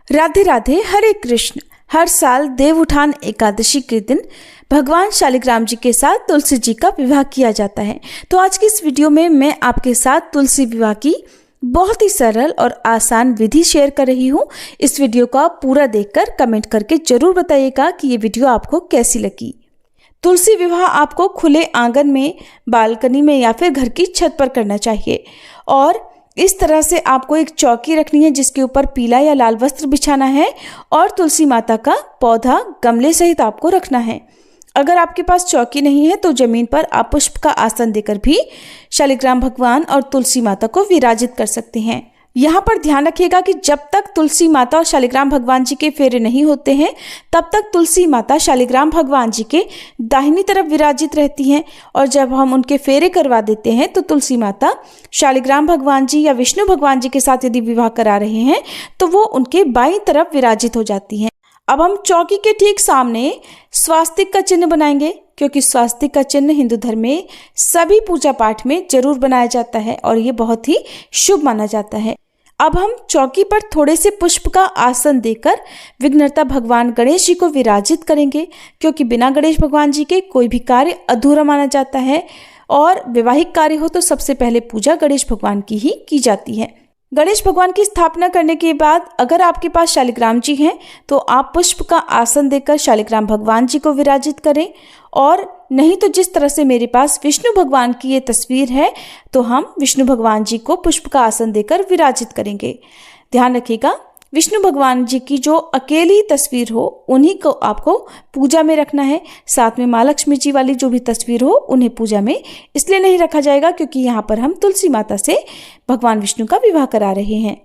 राधे राधे, हरे कृष्ण। हर साल देवउठान एकादशी के दिन भगवान शालिग्राम जी के साथ तुलसी जी का विवाह किया जाता है। तो आज की इस वीडियो में मैं आपके साथ तुलसी विवाह की बहुत ही सरल और आसान विधि शेयर कर रही हूँ। इस वीडियो को आप पूरा देखकर कमेंट करके जरूर बताइएगा कि ये वीडियो आपको कैसी लगी। तुलसी विवाह आपको खुले आंगन में, बालकनी में या फिर घर की छत पर करना चाहिए। और इस तरह से आपको एक चौकी रखनी है जिसके ऊपर पीला या लाल वस्त्र बिछाना है और तुलसी माता का पौधा गमले सहित आपको रखना है। अगर आपके पास चौकी नहीं है तो जमीन पर आप पुष्प का आसन देकर भी शालिग्राम भगवान और तुलसी माता को विराजित कर सकते हैं। यहाँ पर ध्यान रखिएगा कि जब तक तुलसी माता और शालिग्राम भगवान जी के फेरे नहीं होते हैं तब तक तुलसी माता शालिग्राम भगवान जी के दाहिनी तरफ विराजित रहती हैं, और जब हम उनके फेरे करवा देते हैं तो तुलसी माता शालिग्राम भगवान जी या विष्णु भगवान जी के साथ यदि विवाह करा रहे हैं तो वो उनके बाईं तरफ विराजित हो जाती हैं। अब हम चौकी के ठीक सामने स्वास्तिक का चिन्ह बनाएंगे, क्योंकि स्वास्तिक का चिन्ह हिंदू धर्म में सभी पूजा पाठ में जरूर बनाया जाता है और ये बहुत ही शुभ माना जाता है। अब हम चौकी पर थोड़े से पुष्प का आसन देकर विघ्नहर्ता भगवान गणेश जी को विराजित करेंगे, क्योंकि बिना गणेश भगवान जी के कोई भी कार्य अधूरा माना जाता है और वैवाहिक कार्य हो तो सबसे पहले पूजा गणेश भगवान की ही की जाती है। गणेश भगवान की स्थापना करने के बाद अगर आपके पास शालिग्राम जी हैं तो आप पुष्प का आसन देकर शालिग्राम भगवान जी को विराजित करें, और नहीं तो जिस तरह से मेरे पास विष्णु भगवान की ये तस्वीर है तो हम विष्णु भगवान जी को पुष्प का आसन देकर विराजित करेंगे। ध्यान रखिएगा, विष्णु भगवान जी की जो अकेली तस्वीर हो उन्हीं को आपको पूजा में रखना है। साथ में माँ लक्ष्मी जी वाली जो भी तस्वीर हो उन्हें पूजा में इसलिए नहीं रखा जाएगा क्योंकि यहाँ पर हम तुलसी माता से भगवान विष्णु का विवाह करा रहे हैं।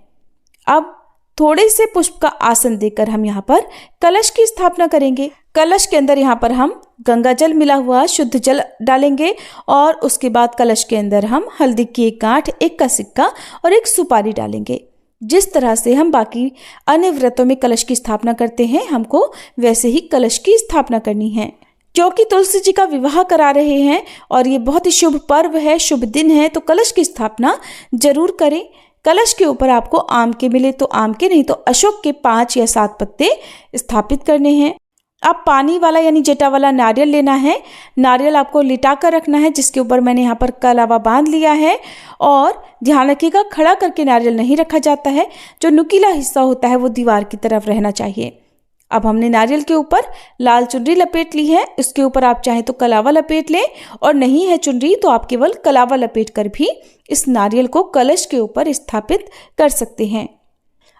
अब थोड़े से पुष्प का आसन देकर हम यहाँ पर कलश की स्थापना करेंगे। कलश के अंदर यहाँ पर हम गंगा जल मिला हुआ शुद्ध जल डालेंगे और उसके बाद कलश के अंदर हम हल्दी की एक गांठ, एक का सिक्का और एक सुपारी डालेंगे। जिस तरह से हम बाकी अन्य व्रतों में कलश की स्थापना करते हैं हमको वैसे ही कलश की स्थापना करनी है। क्योंकि तुलसी जी का विवाह करा रहे हैं और ये बहुत ही शुभ पर्व है, शुभ दिन है, तो कलश की स्थापना जरूर करें। कलश के ऊपर आपको आम के मिले तो आम के, नहीं तो अशोक के 5 या 7 पत्ते स्थापित करने हैं। अब पानी वाला यानी जटा वाला नारियल लेना है। नारियल आपको लिटा कर रखना है जिसके ऊपर मैंने यहाँ पर कलावा बांध लिया है, और ध्यान रखिएगा खड़ा करके नारियल नहीं रखा जाता है, जो नुकीला हिस्सा होता है वो दीवार की तरफ रहना चाहिए। अब हमने नारियल के ऊपर लाल चुनरी लपेट ली है, इसके ऊपर आप चाहें तो कलावा लपेट लें, और नहीं है चुनरी तो आप केवल कलावा लपेट कर भी इस नारियल को कलश के ऊपर स्थापित कर सकते हैं।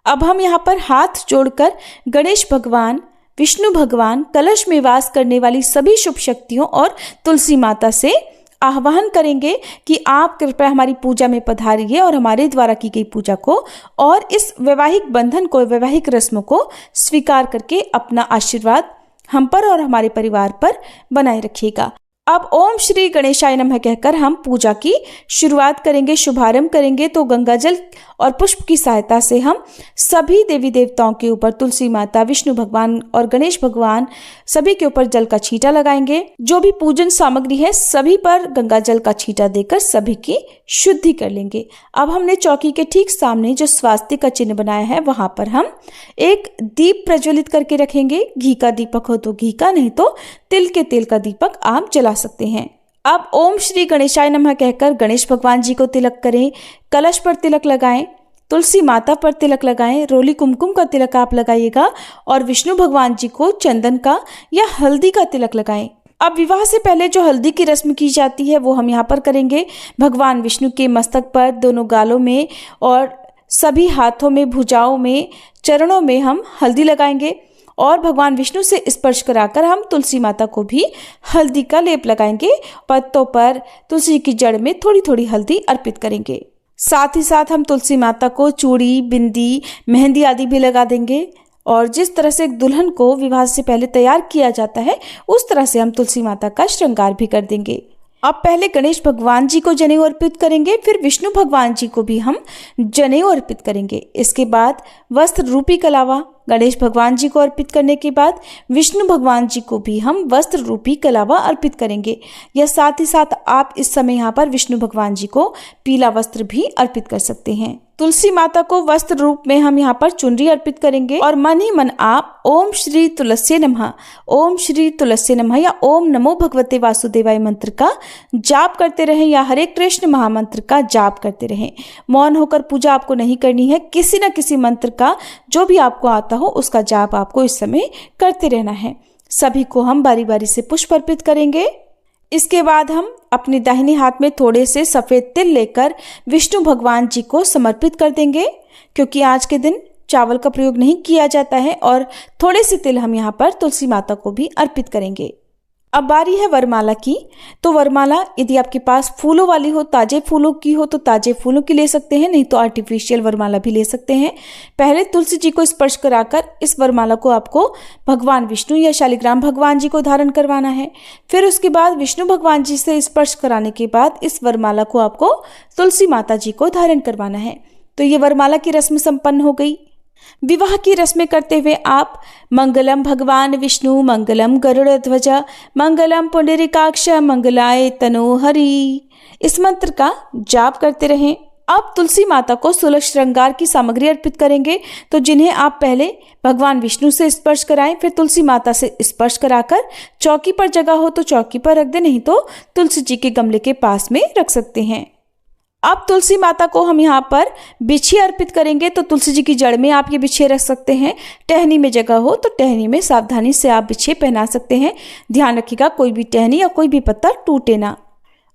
अब हम यहाँ पर हाथ जोड़कर गणेश भगवान, विष्णु भगवान, कलश में वास करने वाली सभी शुभ शक्तियों और तुलसी माता से आह्वान करेंगे कि आप कृपया हमारी पूजा में पधारिए और हमारे द्वारा की गई पूजा को और इस वैवाहिक बंधन को, वैवाहिक रस्मों को स्वीकार करके अपना आशीर्वाद हम पर और हमारे परिवार पर बनाए रखिएगा। अब ओम श्री गणेशाय नमः कहकर हम पूजा की शुरुआत करेंगे, शुभारंभ करेंगे। तो गंगा जल और पुष्प की सहायता से हम सभी देवी देवताओं के ऊपर, तुलसी माता, विष्णु भगवान और गणेश भगवान सभी के ऊपर जल का छींटा लगाएंगे। जो भी पूजन सामग्री है सभी पर गंगा जल का छींटा देकर सभी की शुद्धि कर लेंगे। अब हमने चौकी के ठीक सामने जो स्वास्तिक का चिन्ह बनाया है वहां पर हम एक दीप प्रज्वलित करके रखेंगे। घी का दीपक हो तो घी का, नहीं तो तिल के तेल का दीपक आप जला सकते हैं। अब ओम श्री गणेशाय नमः कहकर गणेश भगवान जी को तिलक करें, कलश पर तिलक लगाएं, तुलसी माता पर तिलक लगाएं, रोली कुमकुम का तिलक आप लगाइएगा, और विष्णु भगवान जी को चंदन का या हल्दी का तिलक लगाएं। अब विवाह से पहले जो हल्दी की रस्म की जाती है वो हम यहाँ पर करेंगे। भगवान विष्णु के मस्तक पर, दोनों गालों में और सभी हाथों में, भुजाओं में, चरणों में हम हल्दी लगाएंगे, और भगवान विष्णु से स्पर्श कराकर हम तुलसी माता को भी हल्दी का लेप लगाएंगे। पत्तों पर, तुलसी की जड़ में थोड़ी थोड़ी हल्दी अर्पित करेंगे। साथ ही साथ हम तुलसी माता को चूड़ी, बिंदी, मेहंदी आदि भी लगा देंगे, और जिस तरह से एक दुल्हन को विवाह से पहले तैयार किया जाता है उस तरह से हम तुलसी माता का श्रृंगार भी कर देंगे। अब पहले गणेश भगवान जी को जनेऊ अर्पित करेंगे, फिर विष्णु भगवान जी को भी हम जनेऊ अर्पित करेंगे। इसके बाद वस्त्र रूपी कलावा गणेश भगवान जी को अर्पित करने के बाद विष्णु भगवान जी को भी हम वस्त्र रूपी कलावा अर्पित करेंगे। या साथ ही साथ आप इस समय यहाँ पर विष्णु भगवान जी को पीला वस्त्र भी अर्पित कर सकते हैं। तुलसी माता को वस्त्र रूप में हम यहाँ पर चुनरी अर्पित करेंगे और मन ही मन आप ओम श्री तुलसी नमः, ओम श्री तुलसी नमः या ओम नमो भगवते वासुदेवाय मंत्र का जाप करते रहें या हरे कृष्ण महामंत्र का जाप करते रहें। मौन होकर पूजा आपको नहीं करनी है, किसी न किसी मंत्र का जो भी आपको आता हो उसका जाप आपको इस समय करते रहना है। सभी को हम बारी बारी से पुष्प अर्पित करेंगे। इसके बाद हम अपने दाहिने हाथ में थोड़े से सफ़ेद तिल लेकर विष्णु भगवान जी को समर्पित कर देंगे, क्योंकि आज के दिन चावल का प्रयोग नहीं किया जाता है और थोड़े से तिल हम यहाँ पर तुलसी माता को भी अर्पित करेंगे। अब बारी है वरमाला की। तो वरमाला यदि आपके पास फूलों वाली हो, ताजे फूलों की हो तो ताजे फूलों की ले सकते हैं, नहीं तो आर्टिफिशियल वरमाला भी ले सकते हैं। पहले तुलसी जी को स्पर्श कराकर इस वरमाला को आपको भगवान विष्णु या शालिग्राम भगवान जी को धारण करवाना है। फिर उसके बाद विष्णु भगवान जी से स्पर्श कराने के बाद इस वरमाला को आपको तुलसी माता जी को धारण करवाना है। तो ये वरमाला की रस्म संपन्न हो गई। विवाह की रस्में करते हुए आप मंगलम भगवान विष्णु, मंगलम गरुड़ ध्वज, मंगलम पुंडरीकाक्ष, मंगलाय तनोहरि इस मंत्र का जाप करते रहें। अब तुलसी माता को 16 श्रृंगार की सामग्री अर्पित करेंगे, तो जिन्हें आप पहले भगवान विष्णु से स्पर्श कराएं, फिर तुलसी माता से स्पर्श कराकर चौकी पर जगह हो तो चौकी पर रख दें, नहीं तो तुलसी जी के गमले के पास में रख सकते हैं। अब तुलसी माता को हम यहाँ पर बिछिया अर्पित करेंगे, तो तुलसी जी की जड़ में आप ये बिछिए रख सकते हैं। टहनी में जगह हो तो टहनी में सावधानी से आप बिछिए पहना सकते हैं। ध्यान रखिएगा कोई भी टहनी या कोई भी पत्ता टूटे ना।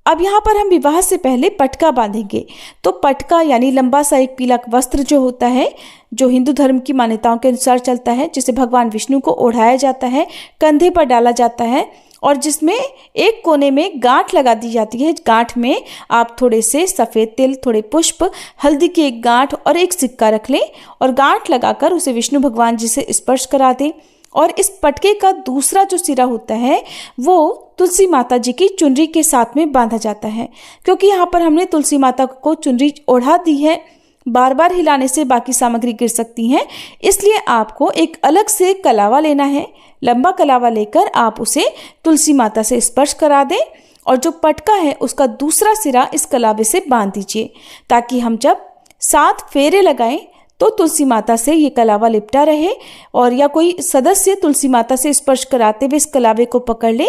अब यहाँ पर हम विवाह से पहले पटका बांधेंगे। तो पटका यानी लंबा सा एक पीला वस्त्र जो होता है, जो हिंदू धर्म की मान्यताओं के अनुसार चलता है, जिसे भगवान विष्णु को ओढ़ाया जाता है, कंधे पर डाला जाता है और जिसमें एक कोने में गांठ लगा दी जाती है। गांठ में आप थोड़े से सफ़ेद तिल, थोड़े पुष्प, हल्दी की एक गांठ और एक सिक्का रख लें और गांठ लगाकर उसे विष्णु भगवान जी से स्पर्श करा दें। और इस पटके का दूसरा जो सिरा होता है वो तुलसी माता जी की चुनरी के साथ में बांधा जाता है, क्योंकि यहाँ पर हमने तुलसी माता को चुनरी ओढ़ा दी है। बार बार हिलाने से बाकी सामग्री गिर सकती हैं, इसलिए आपको एक अलग से कलावा लेना है। लंबा कलावा लेकर आप उसे तुलसी माता से स्पर्श करा दें और जो पटका है उसका दूसरा सिरा इस कलावे से बांध दीजिए, ताकि हम जब 7 फेरे लगाएं तो तुलसी माता से ये कलावा लिपटा रहे और या कोई सदस्य तुलसी माता से स्पर्श कराते हुए इस कलावे को पकड़ ले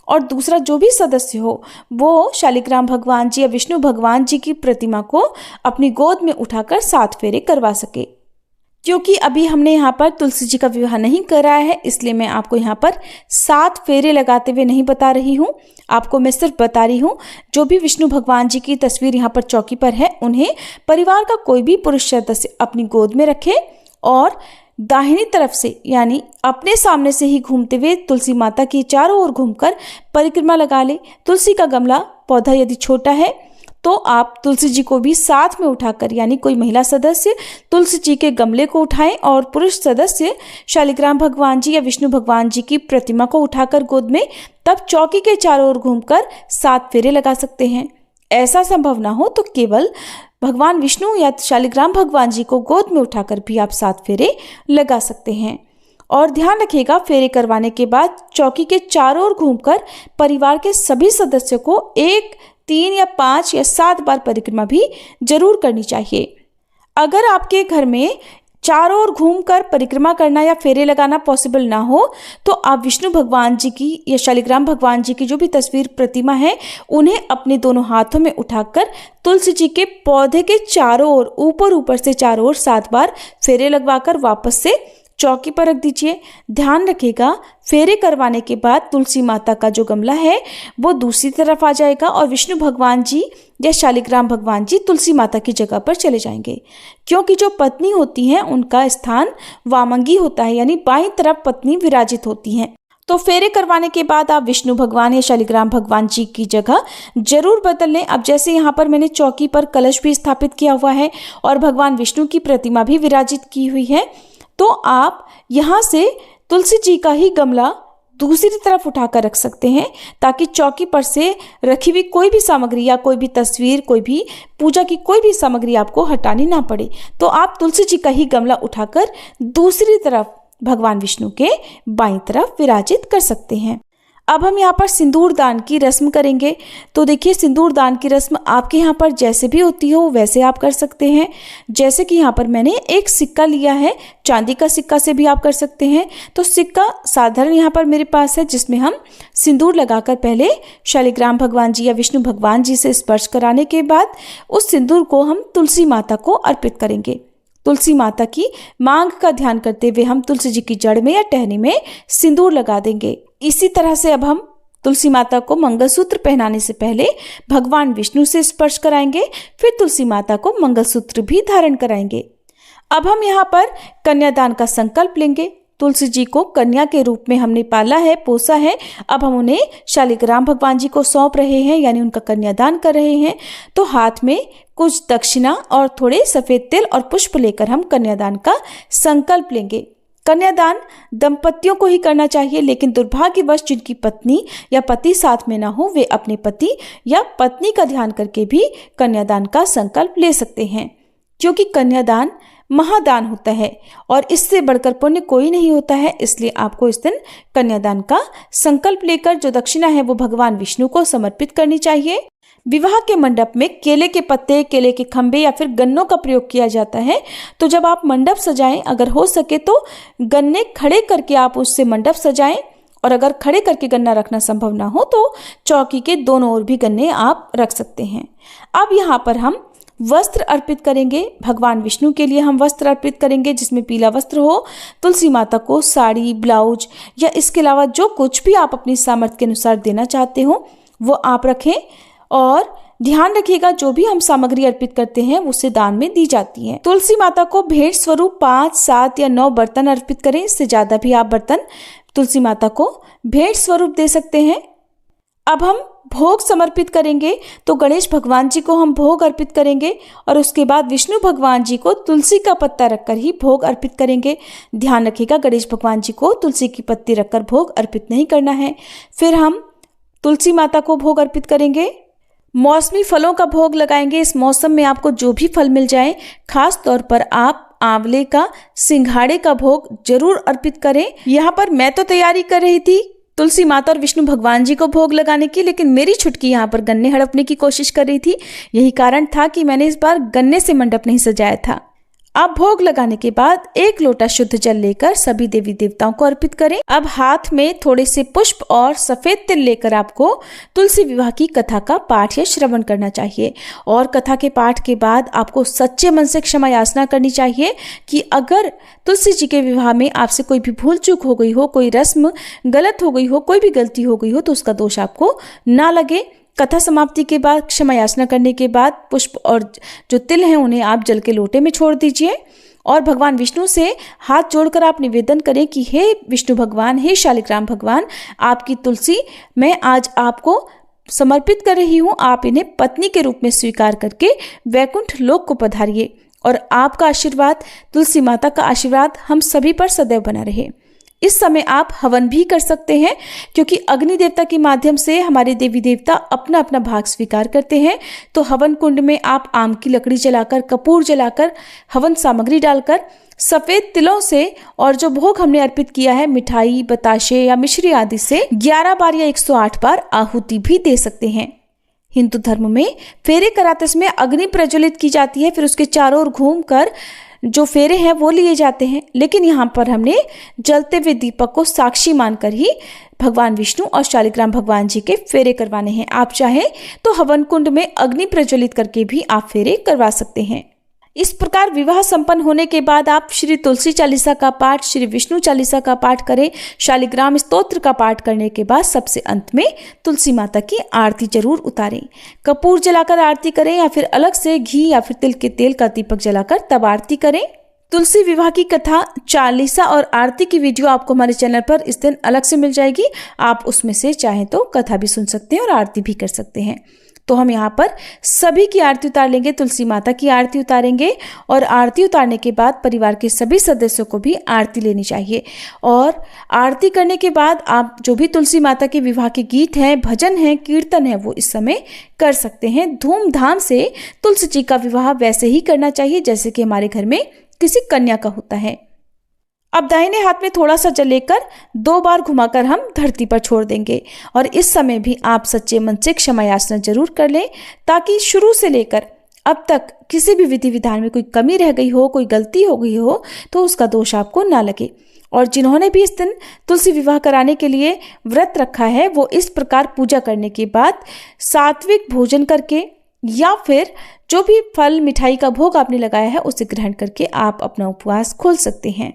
और दूसरा जो भी सदस्य हो वो शालिग्राम भगवान जी या विष्णु भगवान जी की प्रतिमा को अपनी गोद में उठाकर 7 फेरे करवा सके। क्योंकि अभी हमने यहाँ पर तुलसी जी का विवाह नहीं कराया है, इसलिए मैं आपको यहाँ पर 7 फेरे लगाते हुए नहीं बता रही हूँ। आपको मैं सिर्फ बता रही हूँ जो भी विष्णु भगवान जी की तस्वीर यहाँ पर चौकी पर है उन्हें परिवार का कोई भी पुरुष सदस्य अपनी गोद में रखे और दाहिनी तरफ से यानी अपने सामने से ही घूमते हुए तुलसी माता की चारों ओर घूमकर परिक्रमा लगा ले। तुलसी का गमला पौधा यदि छोटा है तो आप तुलसी जी को भी साथ में उठाकर, यानी कोई महिला सदस्य तुलसी जी के गमले को उठाएं और पुरुष सदस्य शालिग्राम भगवान जी या विष्णु भगवान जी की प्रतिमा को उठाकर गोद में, तब चौकी के चारों ओर घूमकर 7 फेरे लगा सकते हैं। ऐसा संभव ना हो तो केवल भगवान विष्णु या शालिग्राम भगवान जी को गोद में उठाकर भी आप 7 फेरे लगा सकते हैं। और ध्यान रखिएगा, फेरे करवाने के बाद चौकी के चारों ओर घूमकर परिवार के सभी सदस्यों को 1, 3 या 5 या 7 बार परिक्रमा भी जरूर करनी चाहिए। अगर आपके घर में चारों ओर घूमकर परिक्रमा करना या फेरे लगाना पॉसिबल ना हो तो आप विष्णु भगवान जी की या शालिग्राम भगवान जी की जो भी तस्वीर प्रतिमा है उन्हें अपने दोनों हाथों में उठाकर तुलसी जी के पौधे के चारों ओर ऊपर से चारों ओर 7 बार फेरे लगवाकर वापस से चौकी पर रख दीजिए। ध्यान रखिएगा, फेरे करवाने के बाद तुलसी माता का जो गमला है वो दूसरी तरफ आ जाएगा और विष्णु भगवान जी या शालिग्राम भगवान जी तुलसी माता की जगह पर चले जाएंगे, क्योंकि जो पत्नी होती हैं उनका स्थान वामंगी होता है, यानी बाईं तरफ पत्नी विराजित होती हैं। तो फेरे करवाने के बाद आप विष्णु भगवान या शालिग्राम भगवान जी की जगह जरूर बदल लें। अब जैसे यहाँ पर मैंने चौकी पर कलश भी स्थापित किया हुआ है और भगवान विष्णु की प्रतिमा भी विराजित की हुई है, तो आप यहाँ से तुलसी जी का ही गमला दूसरी तरफ उठाकर रख सकते हैं, ताकि चौकी पर से रखी हुई कोई भी सामग्री या कोई भी तस्वीर, कोई भी पूजा की कोई भी सामग्री आपको हटानी ना पड़े। तो आप तुलसी जी का ही गमला उठाकर दूसरी तरफ भगवान विष्णु के बाईं तरफ विराजित कर सकते हैं। अब हम यहाँ पर सिंदूर दान की रस्म करेंगे। तो देखिए, सिंदूर दान की रस्म आपके यहाँ पर जैसे भी होती हो वैसे आप कर सकते हैं। जैसे कि यहाँ पर मैंने एक सिक्का लिया है, चांदी का सिक्का से भी आप कर सकते हैं। तो सिक्का साधारण यहाँ पर मेरे पास है, जिसमें हम सिंदूर लगाकर पहले शालिग्राम भगवान जी या विष्णु भगवान जी से स्पर्श कराने के बाद उस सिंदूर को हम तुलसी माता को अर्पित करेंगे। तुलसी माता की मांग का ध्यान करते हुए हम तुलसी जी की जड़ में या टहनी में सिंदूर लगा देंगे। इसी तरह से अब हम तुलसी माता को मंगलसूत्र पहनाने से पहले भगवान विष्णु से स्पर्श कराएंगे, फिर तुलसी माता को मंगलसूत्र भी धारण कराएंगे। अब हम यहाँ पर कन्यादान का संकल्प लेंगे। तुलसी जी को कन्या के रूप में हमने पाला है, पोसा है। अब हम उन्हें शालिग्राम भगवान जी को सौंप रहे हैं, यानी उनका कन्यादान कर रहे हैं। तो हाथ में कुछ दक्षिणा और थोड़े सफेद तिल और पुष्प लेकर हम कन्यादान का संकल्प लेंगे। कन्यादान दंपतियों को ही करना चाहिए, लेकिन दुर्भाग्यवश जिनकी पत्नी या पति साथ में ना हो, वे अपने पति या पत्नी का ध्यान करके भी कन्यादान का संकल्प ले सकते हैं, क्योंकि कन्यादान महादान होता है और इससे बढ़कर पुण्य कोई नहीं होता है। इसलिए आपको इस दिन कन्यादान का संकल्प लेकर जो दक्षिणा है वो भगवान विष्णु को समर्पित करनी चाहिए। विवाह के मंडप में केले के पत्ते, केले के खंभे या फिर गन्नों का प्रयोग किया जाता है। तो जब आप मंडप सजाएं, अगर हो सके तो गन्ने खड़े करके आप उससे मंडप सजाएं, और अगर खड़े करके गन्ना रखना संभव ना हो तो चौकी के दोनों ओर भी गन्ने आप रख सकते हैं। अब यहाँ पर हम वस्त्र अर्पित करेंगे। भगवान विष्णु के लिए हम वस्त्र अर्पित करेंगे, जिसमें पीला वस्त्र हो। तुलसी माता को साड़ी, ब्लाउज या इसके अलावा जो कुछ भी आप अपनी सामर्थ्य के अनुसार देना चाहते हो वो आप रखें। और ध्यान रखिएगा, जो भी हम सामग्री अर्पित करते हैं उससे दान में दी जाती है। तुलसी माता को भेंट स्वरूप 5, 7 या 9 बर्तन अर्पित करें। इससे ज्यादा भी आप बर्तन तुलसी माता को भेंट स्वरूप दे सकते हैं। अब हम भोग समर्पित करेंगे। तो गणेश भगवान जी को हम भोग अर्पित करेंगे और उसके बाद विष्णु भगवान जी को तुलसी का पत्ता रखकर ही भोग अर्पित करेंगे। ध्यान रखिएगा, गणेश भगवान जी को तुलसी की पत्ती रखकर भोग अर्पित नहीं करना है। फिर हम तुलसी माता को भोग अर्पित करेंगे। मौसमी फलों का भोग लगाएंगे। इस मौसम में आपको जो भी फल मिल जाए, खास तौर पर आप आंवले का, सिंघाड़े का भोग जरूर अर्पित करें। यहाँ पर मैं तो तैयारी कर रही थी तुलसी माता और विष्णु भगवान जी को भोग लगाने की, लेकिन मेरी छुटकी यहाँ पर गन्ने हड़पने की कोशिश कर रही थी। यही कारण था कि मैंने इस बार गन्ने से मंडप नहीं सजाया था। अब भोग लगाने के बाद 1 लोटा शुद्ध जल लेकर सभी देवी देवताओं को अर्पित करें। अब हाथ में थोड़े से पुष्प और सफेद तिल लेकर आपको तुलसी विवाह की कथा का पाठ या श्रवण करना चाहिए। और कथा के पाठ के बाद आपको सच्चे मन से क्षमा याचना करनी चाहिए कि अगर तुलसी जी के विवाह में आपसे कोई भी भूल चूक हो गई हो, कोई रस्म गलत हो गई हो, कोई भी गलती हो गई हो, तो उसका दोष आपको ना लगे। कथा समाप्ति के बाद, क्षमा याचना करने के बाद पुष्प और जो तिल हैं उन्हें आप जल के लोटे में छोड़ दीजिए और भगवान विष्णु से हाथ जोड़कर आप निवेदन करें कि हे विष्णु भगवान, हे शालिग्राम भगवान, आपकी तुलसी मैं आज आपको समर्पित कर रही हूँ। आप इन्हें पत्नी के रूप में स्वीकार करके वैकुंठ लोक को पधारिए और आपका आशीर्वाद, तुलसी माता का आशीर्वाद हम सभी पर सदैव बना रहे। इस समय आप हवन भी कर सकते हैं, क्योंकि अग्नि देवता के माध्यम से हमारे देवी देवता अपना अपना भाग स्वीकार करते हैं। तो हवन कुंड में आप आम की लकड़ी जलाकर, कपूर जलाकर, हवन सामग्री डालकर, सफेद तिलों से और जो भोग हमने अर्पित किया है मिठाई, बताशे या मिश्री आदि से 11 बार या 108 बार आहुति भी दे सकते हैं। हिंदू धर्म में फेरे कराते समय अग्नि प्रज्वलित की जाती है, फिर उसके चारों ओर घूमकर जो फेरे हैं वो लिए जाते हैं। लेकिन यहाँ पर हमने जलते हुए दीपक को साक्षी मानकर ही भगवान विष्णु और शालिग्राम भगवान जी के फेरे करवाने हैं। आप चाहें तो हवन कुंड में अग्नि प्रज्वलित करके भी आप फेरे करवा सकते हैं। इस प्रकार विवाह संपन्न होने के बाद आप श्री तुलसी चालीसा का पाठ, श्री विष्णु चालीसा का पाठ करें। शालिग्राम स्तोत्र का पाठ करने के बाद सबसे अंत में तुलसी माता की आरती जरूर उतारें। कपूर जलाकर आरती करें या फिर अलग से घी या फिर तिल के तेल का दीपक जलाकर तब आरती करें। तुलसी विवाह की कथा, चालीसा और आरती की वीडियो आपको हमारे चैनल पर इस दिन अलग से मिल जाएगी। आप उसमें से चाहें तो कथा भी सुन सकते हैं और आरती भी कर सकते हैं। तो हम यहाँ पर सभी की आरती उतार लेंगे, तुलसी माता की आरती उतारेंगे और आरती उतारने के बाद परिवार के सभी सदस्यों को भी आरती लेनी चाहिए। और आरती करने के बाद आप जो भी तुलसी माता के विवाह के गीत हैं, भजन हैं, कीर्तन है, वो इस समय कर सकते हैं। धूमधाम से तुलसी जी का विवाह वैसे ही करना चाहिए जैसे कि हमारे घर में किसी कन्या का होता है। अब दाहिने हाथ में थोड़ा सा जल लेकर 2 बार घुमाकर हम धरती पर छोड़ देंगे और इस समय भी आप सच्चे मन से क्षमा याचना जरूर कर लें, ताकि शुरू से लेकर अब तक किसी भी विधि विधान में कोई कमी रह गई हो, कोई गलती हो गई हो, तो उसका दोष आपको ना लगे। और जिन्होंने भी इस दिन तुलसी विवाह कराने के लिए व्रत रखा है, वो इस प्रकार पूजा करने के बाद सात्विक भोजन करके या फिर जो भी फल मिठाई का भोग आपने लगाया है उसे ग्रहण करके आप अपना उपवास खोल सकते हैं।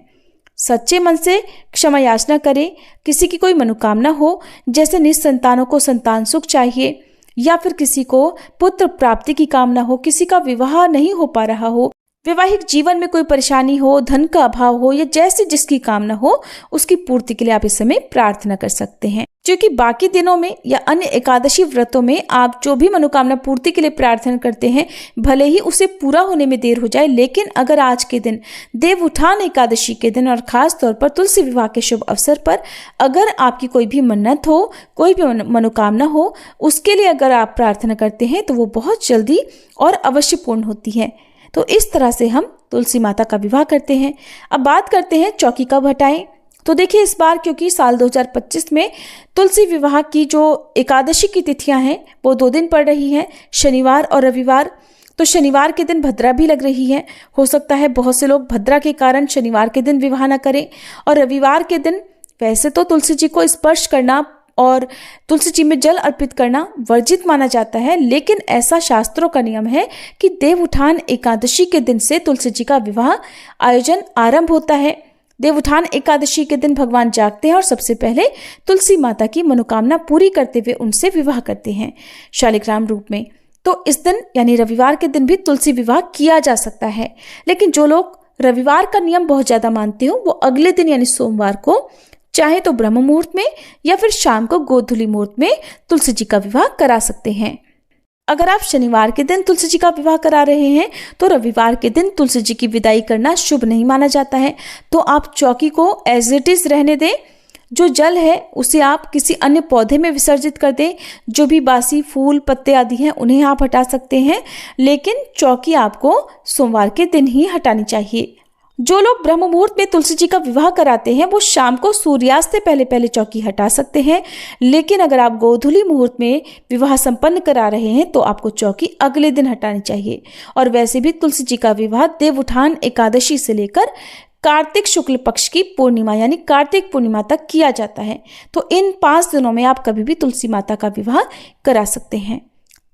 सच्चे मन से क्षमा याचना करें। किसी की कोई मनोकामना हो, जैसे निसंतानों को संतान सुख चाहिए, या फिर किसी को पुत्र प्राप्ति की कामना हो, किसी का विवाह नहीं हो पा रहा हो, वैवाहिक जीवन में कोई परेशानी हो, धन का अभाव हो, या जैसे जिसकी कामना हो उसकी पूर्ति के लिए आप इस समय प्रार्थना कर सकते हैं। क्योंकि बाकी दिनों में या अन्य एकादशी व्रतों में आप जो भी मनोकामना पूर्ति के लिए प्रार्थना करते हैं, भले ही उसे पूरा होने में देर हो जाए, लेकिन अगर आज के दिन देव उठान एकादशी के दिन और खास तौर पर तुलसी विवाह के शुभ अवसर पर अगर आपकी कोई भी मन्नत हो, कोई भी मनोकामना हो, उसके लिए अगर आप प्रार्थना करते हैं तो वो बहुत जल्दी और अवश्य पूर्ण होती है। तो इस तरह से हम तुलसी माता का विवाह करते हैं। अब बात करते हैं चौकी कब हटाएं। तो देखिए, इस बार क्योंकि साल 2025 में तुलसी विवाह की जो एकादशी की तिथियां हैं वो 2 दिन पड़ रही हैं, शनिवार और रविवार। तो शनिवार के दिन भद्रा भी लग रही है। हो सकता है बहुत से लोग भद्रा के कारण शनिवार के दिन विवाह न करें। और रविवार के दिन वैसे तो तुलसी जी को स्पर्श करना और तुलसी जी में जल अर्पित करना वर्जित माना जाता है, लेकिन ऐसा शास्त्रों का नियम है कि देव उठान एकादशी के दिन से तुलसी जी का विवाह आयोजन आरंभ होता है। देव उठान एकादशी के दिन भगवान जागते हैं और सबसे पहले तुलसी माता की मनोकामना पूरी करते हुए उनसे विवाह करते हैं शालिग्राम रूप में। तो इस दिन यानी रविवार के दिन भी तुलसी विवाह किया जा सकता है, लेकिन जो लोग रविवार का नियम बहुत ज्यादा मानते हो वो अगले दिन यानी सोमवार को चाहे तो ब्रह्म मुहूर्त में या फिर शाम को गोधूली मुहूर्त में तुलसी जी का विवाह करा सकते हैं। अगर आप शनिवार के दिन तुलसी जी का विवाह करा रहे हैं तो रविवार के दिन तुलसी जी की विदाई करना शुभ नहीं माना जाता है। तो आप चौकी को एज इट इज रहने दें। जो जल है उसे आप किसी अन्य पौधे में विसर्जित कर दें। जो भी बासी फूल पत्ते आदि हैं उन्हें आप हटा सकते हैं, लेकिन चौकी आपको सोमवार के दिन ही हटानी चाहिए। जो लोग ब्रह्म मुहूर्त में तुलसी जी का विवाह कराते हैं वो शाम को सूर्यास्त से पहले पहले चौकी हटा सकते हैं, लेकिन अगर आप गोधूली मुहूर्त में विवाह संपन्न करा रहे हैं तो आपको चौकी अगले दिन हटानी चाहिए। और वैसे भी तुलसी जी का विवाह देव उठान एकादशी से लेकर कार्तिक शुक्ल पक्ष की पूर्णिमा यानी कार्तिक पूर्णिमा तक किया जाता है। तो इन 5 दिनों में आप कभी भी तुलसी माता का विवाह करा सकते हैं।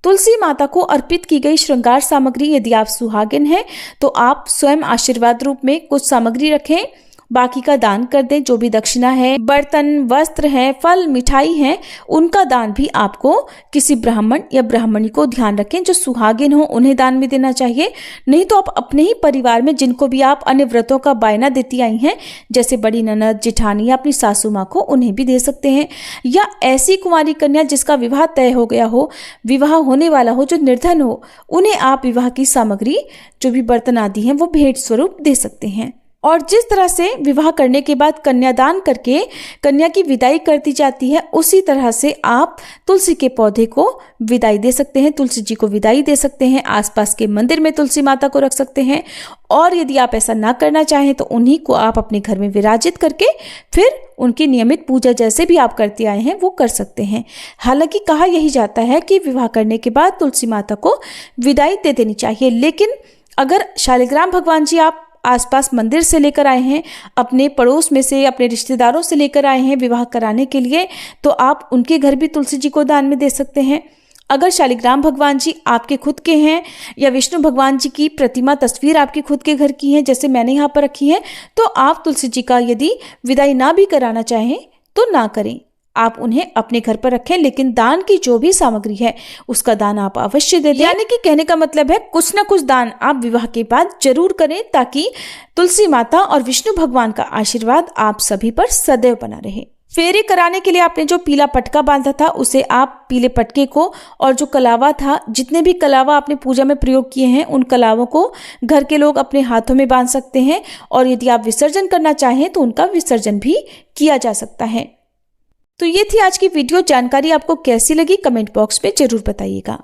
तुलसी माता को अर्पित की गई श्रृंगार सामग्री, यदि आप सुहागिन हैं तो आप स्वयं आशीर्वाद रूप में कुछ सामग्री रखें, बाकी का दान कर दें। जो भी दक्षिणा है, बर्तन, वस्त्र हैं, फल, मिठाई हैं, उनका दान भी आपको किसी ब्राह्मण या ब्राह्मणी को, ध्यान रखें जो सुहागिन हो उन्हें दान में देना चाहिए। नहीं तो आप अपने ही परिवार में जिनको भी आप अन्य व्रतों का बायना देती आई हैं, जैसे बड़ी ननद, जेठानी या अपनी सासू माँ को, उन्हें भी दे सकते हैं। या ऐसी कुंवारी कन्या जिसका विवाह तय हो गया हो, विवाह होने वाला हो, जो निर्धन हो, उन्हें आप विवाह की सामग्री जो भी बर्तन आदि हैं वो भेंट स्वरूप दे सकते हैं। और जिस तरह से विवाह करने के बाद कन्यादान करके कन्या की विदाई कर दी जाती है, उसी तरह से आप तुलसी के पौधे को विदाई दे सकते हैं, तुलसी जी को विदाई दे सकते हैं। आसपास के मंदिर में तुलसी माता को रख सकते हैं, और यदि आप ऐसा ना करना चाहें तो उन्हीं को आप अपने घर में विराजित करके फिर उनकी नियमित पूजा जैसे भी आप करते आए हैं वो कर सकते हैं। हालांकि कहा यही जाता है कि विवाह करने के बाद तुलसी माता को विदाई दे देनी चाहिए, लेकिन अगर शालिग्राम भगवान जी आप आसपास मंदिर से लेकर आए हैं, अपने पड़ोस में से, अपने रिश्तेदारों से लेकर आए हैं विवाह कराने के लिए, तो आप उनके घर भी तुलसी जी को दान में दे सकते हैं। अगर शालिग्राम भगवान जी आपके खुद के हैं या विष्णु भगवान जी की प्रतिमा, तस्वीर आपके खुद के घर की है, जैसे मैंने यहाँ पर रखी है, तो आप तुलसी जी का यदि विदाई ना भी कराना चाहें तो ना करें, आप उन्हें अपने घर पर रखें, लेकिन दान की जो भी सामग्री है उसका दान आप अवश्य दे दें। यानी कि कहने का मतलब है कुछ ना कुछ दान आप विवाह के बाद जरूर करें, ताकि तुलसी माता और विष्णु भगवान का आशीर्वाद आप सभी पर सदैव बना रहे। फेरे कराने के लिए आपने जो पीला पटका बांधा था उसे आप पीले पटके को और जो कलावा था, जितने भी कलावा आपने पूजा में प्रयोग किए हैं उन कलावों को घर के लोग अपने हाथों में बांध सकते हैं और यदि आप विसर्जन करना चाहें तो उनका विसर्जन भी किया जा सकता है। तो ये थी आज की वीडियो। जानकारी आपको कैसी लगी कमेंट बॉक्स में जरूर बताइएगा।